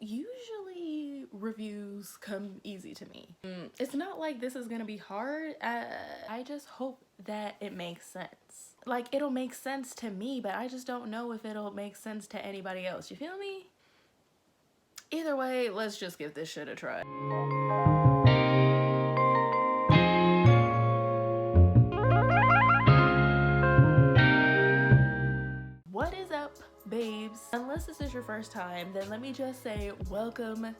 usually reviews come easy to me. It's not like this is gonna be hard. I just hope that it makes sense. Like, it'll make sense to me, but I just don't know if it'll make sense to anybody else. You feel me? Either way, let's just give this shit a try. What is up, babes? Unless this is your first time, then let me just say welcome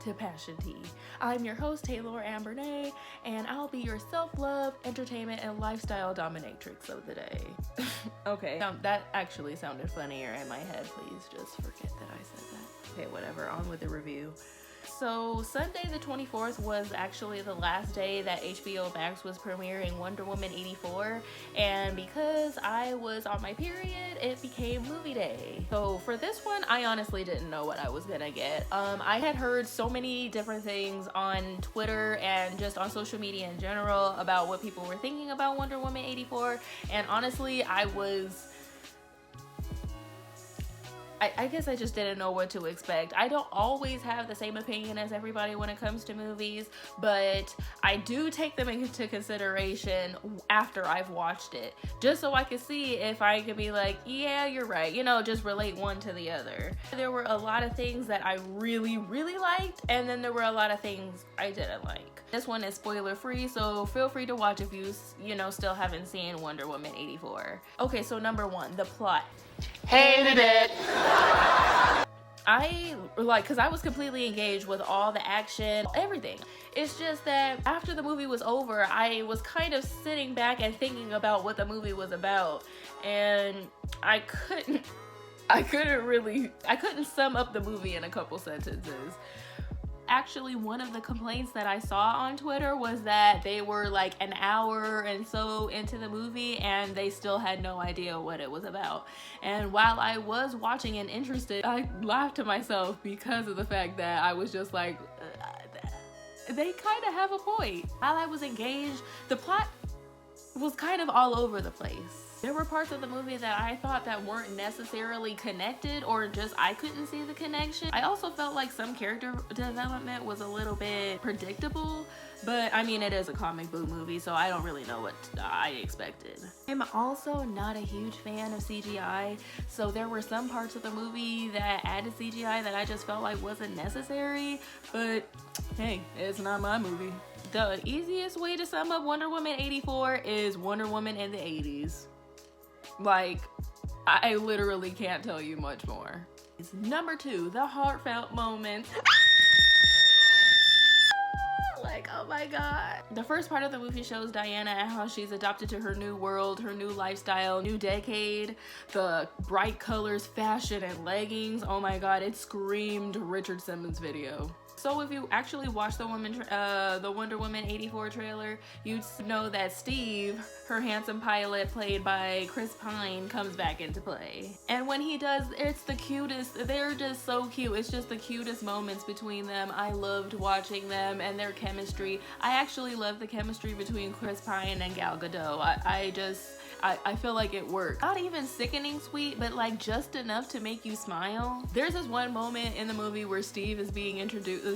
to Passion Tea. I'm your host, Tay'Laur Ambernay, and I'll be your self-love, entertainment, and lifestyle dominatrix of the day. Okay, that actually sounded funnier in my head. Please just forget that I said that. Okay, whatever, on with the review. So Sunday the 24th was actually the last day that HBO Max was premiering Wonder Woman 84, and because I was on my period, it became movie day. So for this one, I honestly didn't know what I was gonna get. I had heard so many different things on Twitter and just on social media in general about what people were thinking about Wonder Woman 84, and honestly, I guess I just didn't know what to expect. I don't always have the same opinion as everybody when it comes to movies, but I do take them into consideration after I've watched it, just so I can see if I could be like, yeah, you're right, you know, just relate one to the other. There were a lot of things that I really liked, and then there were a lot of things I didn't like. This one is spoiler free, so feel free to watch if you still haven't seen Wonder Woman 84. Okay, so number one, the plot. Hated it. Because I was completely engaged with all the action, everything. It's just that after the movie was over, I was kind of sitting back and thinking about what the movie was about, and I couldn't sum up the movie in a couple sentences. Actually, one of the complaints that I saw on Twitter was that they were like an hour and so into the movie and they still had no idea what it was about. And while I was watching and interested, I laughed to myself because of the fact that I was just like, they kind of have a point. While I was engaged, the plot was kind of all over the place. There were parts of the movie that I thought that weren't necessarily connected, or just I couldn't see the connection. I also felt like some character development was a little bit predictable, but I mean, it is a comic book movie, so I don't really know what I expected. I'm also not a huge fan of CGI, so there were some parts of the movie that added CGI that I just felt like wasn't necessary, but hey, it's not my movie. The easiest way to sum up Wonder Woman 84 is Wonder Woman in the 80s. Like, I literally can't tell you much more. Number two, the heartfelt moments. Like, oh my god. The first part of the movie shows Diana and how she's adopted to her new world, her new lifestyle, new decade. The bright colors, fashion, and leggings. Oh my god, it screamed Richard Simmons video. So if you actually watch the Wonder Woman 84 trailer, you'd know that Steve, her handsome pilot played by Chris Pine, comes back into play. And when he does, it's the cutest. They're just so cute. It's just the cutest moments between them. I loved watching them and their chemistry. I actually love the chemistry between Chris Pine and Gal Gadot. I feel like it worked. Not even sickening sweet, but like just enough to make you smile. There's this one moment in the movie where Steve is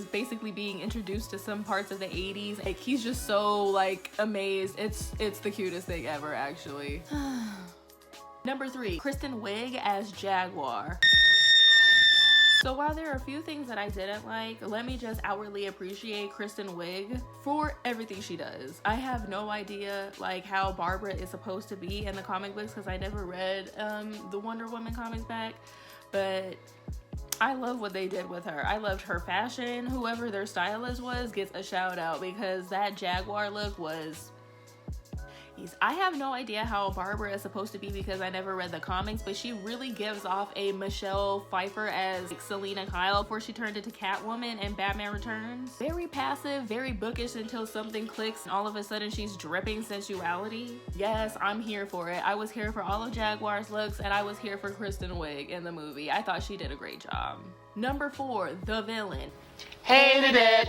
basically being introduced to some parts of the 80s. Like, he's just so like amazed. It's the cutest thing ever, actually. Number three, Kristen Wiig as Jaguar. So while there are a few things that I didn't like, let me just outwardly appreciate Kristen Wiig for everything she does. I have no idea like how Barbara is supposed to be in the comic books because I never read the Wonder Woman comics back, but I love what they did with her. I loved her fashion. Whoever their stylist was gets a shout out because that Jaguar look was... I have no idea how Barbara is supposed to be because I never read the comics, but she really gives off a Michelle Pfeiffer as Selena Kyle before she turned into Catwoman in Batman Returns. Very passive, very bookish until something clicks and all of a sudden she's dripping sensuality. Yes, I'm here for it. I was here for all of Jaguar's looks and I was here for Kristen Wiig in the movie. I thought she did a great job. Number four, the villain. Hated it.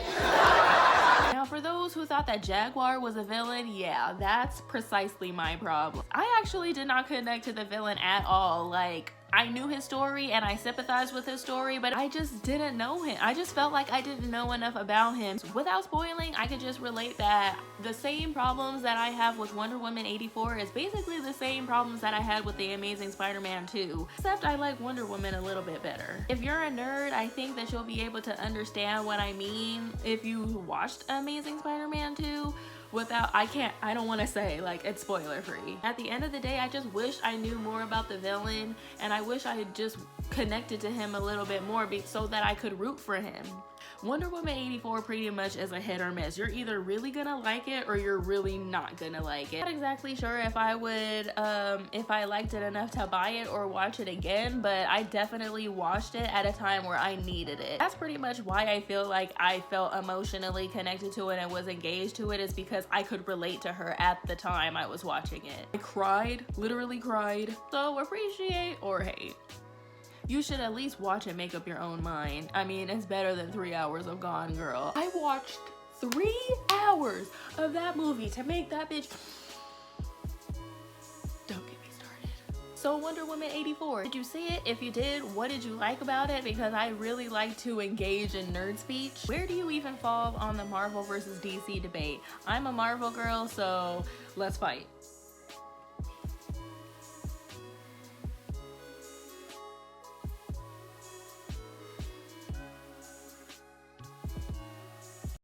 Now, for those who thought that Jaguar was a villain, yeah, that's precisely my problem. I actually did not connect to the villain at all. Like, I knew his story and I sympathized with his story, but I just didn't know him. I just felt like I didn't know enough about him. Without spoiling, I could just relate that the same problems that I have with Wonder Woman 84 is basically the same problems that I had with The Amazing Spider-Man 2, except I like Wonder Woman a little bit better. If you're a nerd, I think that you'll be able to understand what I mean if you watched Amazing Spider-Man 2. I don't want to say like it's spoiler free. At the end of the day, I just wish I knew more about the villain, and I wish I had just connected to him a little bit more so that I could root for him. Wonder Woman 84 pretty much is a hit or miss. You're either really gonna like it or you're really not gonna like it. Not exactly sure if I would, if I liked it enough to buy it or watch it again, but I definitely watched it at a time where I needed it. That's pretty much why I feel like I felt emotionally connected to it and was engaged to it, is because I could relate to her at the time I was watching it. I cried, literally cried. So appreciate or hate. You should at least watch and make up your own mind. I mean, it's better than 3 hours of Gone Girl. I watched 3 hours of that movie to make that bitch. Don't get me started. So Wonder Woman 84, did you see it? If you did, what did you like about it? Because I really like to engage in nerd speech. Where do you even fall on the Marvel versus DC debate? I'm a Marvel girl, so let's fight.